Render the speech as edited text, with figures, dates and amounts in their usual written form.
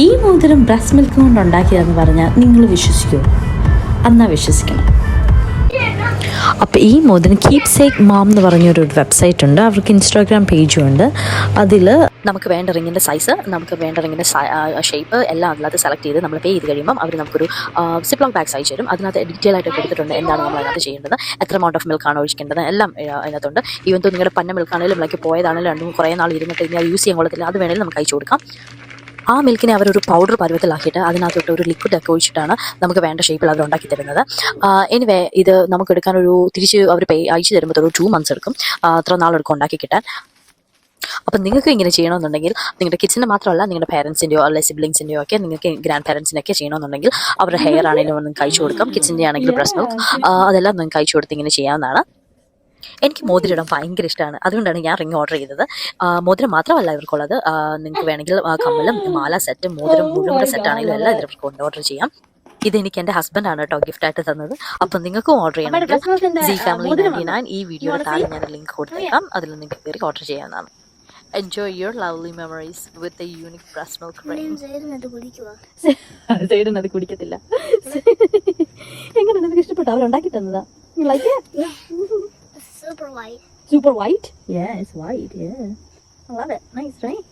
ഈ മോതിരം breast milk കൊണ്ട് ഉണ്ടാക്കിയതെന്ന് പറഞ്ഞാൽ നിങ്ങൾ വിശ്വസിക്കുമോ? എന്നാൽ വിശ്വസിക്കണം. അപ്പോൾ ഈ മോതിരം കീപ് സേക്ക് മാം എന്ന് പറഞ്ഞൊരു വെബ്സൈറ്റ് ഉണ്ട്, അവർക്ക് ഇൻസ്റ്റാഗ്രാം പേജും ഉണ്ട്. അതിൽ നമുക്ക് വേണ്ട റിങ്ങിൻ്റെ സൈസ്, നമുക്ക് വേണ്ട റിങ്ങിൻ്റെ ഷേപ്പ് എല്ലാം അതിനകത്ത് സെലക്ട് ചെയ്ത് നമ്മൾ പേ ചെയ്ത് കഴിയുമ്പം അവർ നമുക്കൊരു സിപ്ലോക്ക് ബാഗ്സ് അയച്ചു തരും. അതിനകത്ത് ഡീറ്റെയിൽ ആയിട്ട് കൊടുത്തിട്ടുണ്ട് എന്താണ് നമ്മൾ അതിനകത്ത് ചെയ്യേണ്ടത്, എത്ര എമൗണ്ട് ഓഫ് മിൽക്കാണ് ഒഴിക്കേണ്ടത്, എല്ലാം അതിനകത്തുണ്ട്. ഈവൻ തോന്നുന്നു നിങ്ങളുടെ പന്ന മിൽക്കാണെങ്കിലും മിൽക്ക് പോയതാണെങ്കിലും രണ്ടും കുറേ നാൾ ഇരുന്നിട്ട് ഇനി അത് യൂസ് ചെയ്യാൻ കൊള്ളത്തില്ല, അത് വേണമെങ്കിലും നമുക്ക് അയച്ചു കൊടുക്കാം. ആ മിൽക്കിനെ അവരൊരു പൗഡർ പരുവത്തിലാക്കിയിട്ട് അതിനകത്തോട്ട് ഒരു ലിക്വിഡൊക്കെ ഒഴിച്ചിട്ടാണ് നമുക്ക് വേണ്ട ഷേപ്പിൽ അവർ ഉണ്ടാക്കി തരുന്നത്. എനിവേ ഇത് നമുക്ക് എടുക്കാനൊരു തിരിച്ച് അവർ അയച്ചു തരുമ്പോൾ ഒരു 2 months എടുക്കും, അത്ര നാളെടുക്കും ഉണ്ടാക്കി കിട്ടാൻ. അപ്പം നിങ്ങൾക്ക് ഇങ്ങനെ ചെയ്യണമെന്നുണ്ടെങ്കിൽ നിങ്ങളുടെ കിഡ്സിൻ്റെ മാത്രമല്ല നിങ്ങളുടെ പേരൻസിൻ്റെയോ അല്ലെങ്കിൽ സിബ്ലിങ്സിൻ്റെയോ ഒക്കെ, നിങ്ങൾക്ക് ഗ്രാൻഡ് പേരൻസിനൊക്കെ ചെയ്യണമെന്നുണ്ടെങ്കിൽ അവരുടെ ഹെയർ ആണെങ്കിലും നിങ്ങൾക്ക് അയച്ചു കൊടുക്കാം. കിഡ്സിൻ്റെ ആണെങ്കിൽ ബ്രസ്റ്റ് മിൽക്ക് അതെല്ലാം നിങ്ങൾക്ക് അയച്ചു കൊടുത്ത് ഇങ്ങനെ ചെയ്യാവുന്നതാണ്. എനിക്ക് മോതിരം ഇടാൻ ഭയങ്കര ഇഷ്ടമാണ്, അതുകൊണ്ടാണ് ഞാൻ റിങ് ഓർഡർ ചെയ്തത്. മോതിരം മാത്രമല്ല ഇവർക്കുള്ളത്, നിങ്ങൾക്ക് വേണമെങ്കിൽ കമ്മലും മാല സെറ്റ് മോതിരം മുഴുവൻ സെറ്റാണെങ്കിലും എല്ലാം ഇവർക്ക് ഓർഡർ ചെയ്യാം. ഇതെനിക്ക് എൻ്റെ ഹസ്ബൻഡാണ് കേട്ടോ ഗിഫ്റ്റായിട്ട് തന്നത്. അപ്പം നിങ്ങൾക്കും ഓർഡർ ചെയ്യണമെങ്കിൽ സി ഫാമിലി 99 ഈ വീഡിയോയുടെ താഴെ ഞാൻ ലിങ്ക് കൊടുത്തേക്കാം, അതിൽ നിങ്ങൾക്ക് കയറി ഓർഡർ ചെയ്യാവുന്നതാണ്. Enjoy your lovely memories with the unique breast milk ring. സൈഡിനത് കുടിക്കത്തില്ല. എങ്ങനെ നിനക്ക് ഇഷ്ടപ്പെട്ടു? അവരുണ്ടാക്കി തന്നതാ. You like it? Yeah. Super white. Super white? Yeah, it's white. Yeah. I love it. Nice, right?